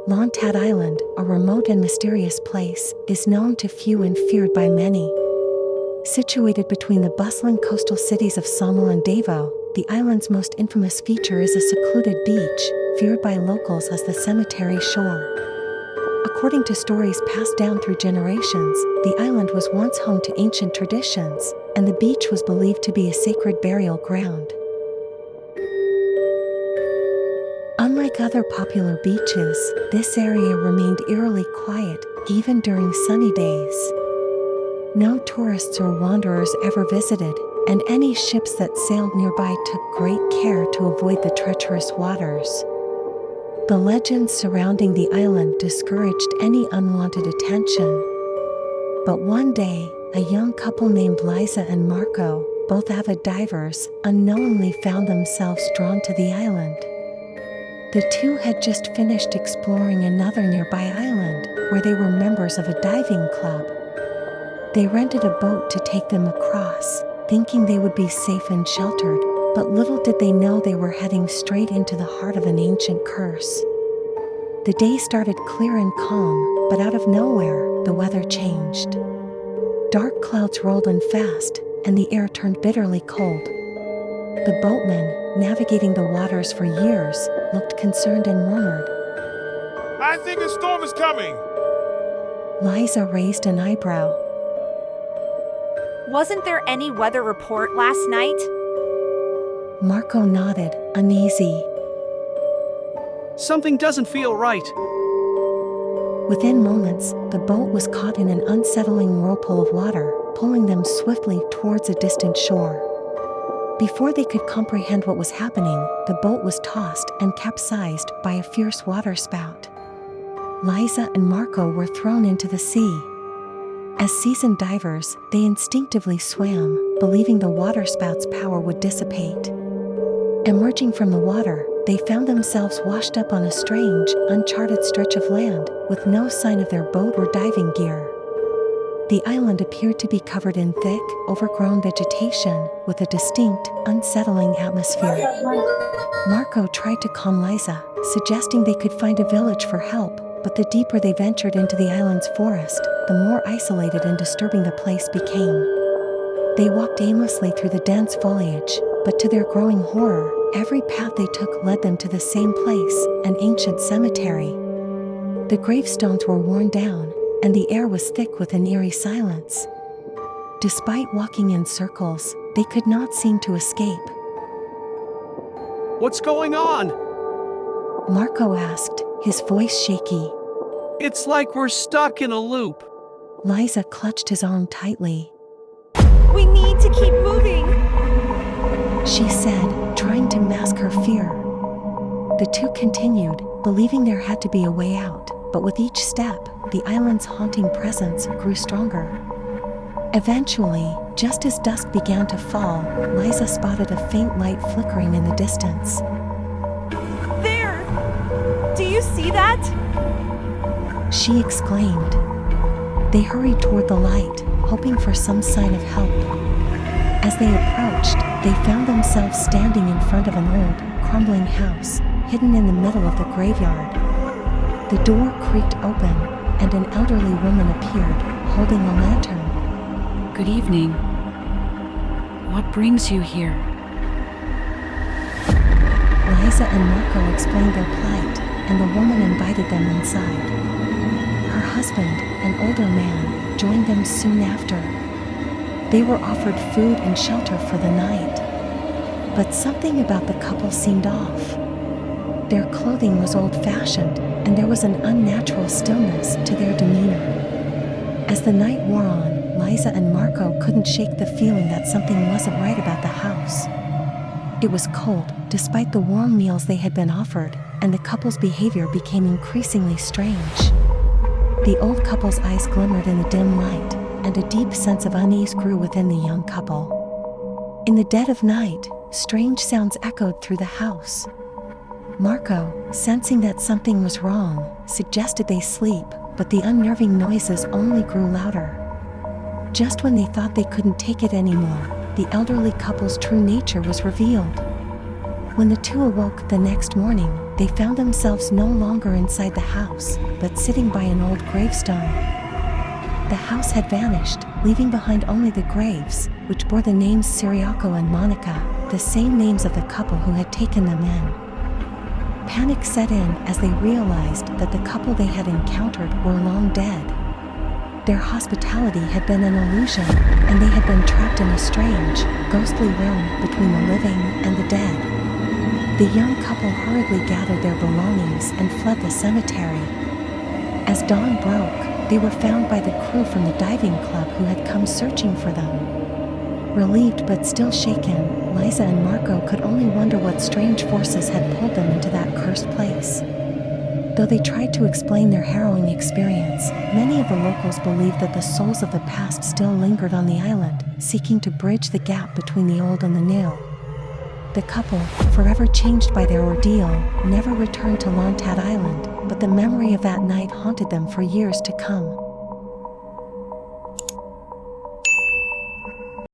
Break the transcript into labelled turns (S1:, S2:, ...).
S1: Lantad Island, a remote and mysterious place, is known to few and feared by many. Situated between the bustling coastal cities of Samal and Davao, the island's most infamous feature is a secluded beach, feared by locals as the cemetery shore. According to stories passed down through generations, the island was once home to ancient traditions, and the beach was believed to be a sacred burial ground. Unlike other popular beaches, this area remained eerily quiet, even during sunny days. No tourists or wanderers ever visited, and any ships that sailed nearby took great care to avoid the treacherous waters. The legends surrounding the island discouraged any unwanted attention. But one day, a young couple named Liza and Marco, both avid divers, unknowingly found themselves drawn to the island. The two had just finished exploring another nearby island, where they were members of a diving club. They rented a boat to take them across, thinking they would be safe and sheltered, but little did they know they were heading straight into the heart of an ancient curse. The day started clear and calm, but out of nowhere, the weather changed. Dark clouds rolled in fast, and the air turned bitterly cold. The boatmen, navigating the waters for years, looked concerned and murmured,
S2: "I think a storm is coming."
S1: Liza raised an eyebrow.
S3: Wasn't there any weather report last night?
S1: Marco nodded, uneasy.
S4: Something doesn't feel right.
S1: Within moments, the boat was caught in an unsettling whirlpool of water, pulling them swiftly towards a distant shore. Before they could comprehend what was happening, the boat was tossed and capsized by a fierce waterspout. Liza and Marco were thrown into the sea. As seasoned divers, they instinctively swam, believing the waterspout's power would dissipate. Emerging from the water, they found themselves washed up on a strange, uncharted stretch of land, with no sign of their boat or diving gear. The island appeared to be covered in thick, overgrown vegetation, with a distinct, unsettling atmosphere. Marco tried to calm Liza, suggesting they could find a village for help, but the deeper they ventured into the island's forest, the more isolated and disturbing the place became. They walked aimlessly through the dense foliage, but to their growing horror, every path they took led them to the same place, an ancient cemetery. The gravestones were worn down, and the air was thick with an eerie silence. Despite walking in circles, they could not seem to escape.
S4: What's going on?
S1: Marco asked, his voice shaky.
S4: It's like we're stuck in a loop.
S1: Liza clutched his arm tightly.
S3: We need to keep moving,
S1: she said, trying to mask her fear. The two continued, believing there had to be a way out, but with each step, the island's haunting presence grew stronger. Eventually, just as dusk began to fall, Liza spotted a faint light flickering in the distance.
S3: There! Do you see that?
S1: She exclaimed. They hurried toward the light, hoping for some sign of help. As they approached, they found themselves standing in front of an old, crumbling house, hidden in the middle of the graveyard. The door creaked open, and an elderly woman appeared, holding a lantern.
S5: Good evening. What brings you here?
S1: Liza and Marco explained their plight, and the woman invited them inside. Her husband, an older man, joined them soon after. They were offered food and shelter for the night. But something about the couple seemed off. Their clothing was old-fashioned, and there was an unnatural stillness to their demeanor. As the night wore on, Liza and Marco couldn't shake the feeling that something wasn't right about the house. It was cold, despite the warm meals they had been offered, and the couple's behavior became increasingly strange. The old couple's eyes glimmered in the dim light, and a deep sense of unease grew within the young couple. In the dead of night, strange sounds echoed through the house. Marco, sensing that something was wrong, suggested they sleep, but the unnerving noises only grew louder. Just when they thought they couldn't take it anymore, the elderly couple's true nature was revealed. When the two awoke the next morning, they found themselves no longer inside the house, but sitting by an old gravestone. The house had vanished, leaving behind only the graves, which bore the names Ciriaco and Monica, the same names of the couple who had taken them in. Panic set in as they realized that the couple they had encountered were long dead. Their hospitality had been an illusion, and they had been trapped in a strange, ghostly realm between the living and the dead. The young couple hurriedly gathered their belongings and fled the cemetery. As dawn broke, they were found by the crew from the diving club who had come searching for them. Relieved but still shaken, Liza and Marco could only wonder what strange forces had pulled them into that cursed place. Though they tried to explain their harrowing experience, many of the locals believed that the souls of the past still lingered on the island, seeking to bridge the gap between the old and the new. The couple, forever changed by their ordeal, never returned to Lantad Island, but the memory of that night haunted them for years to come.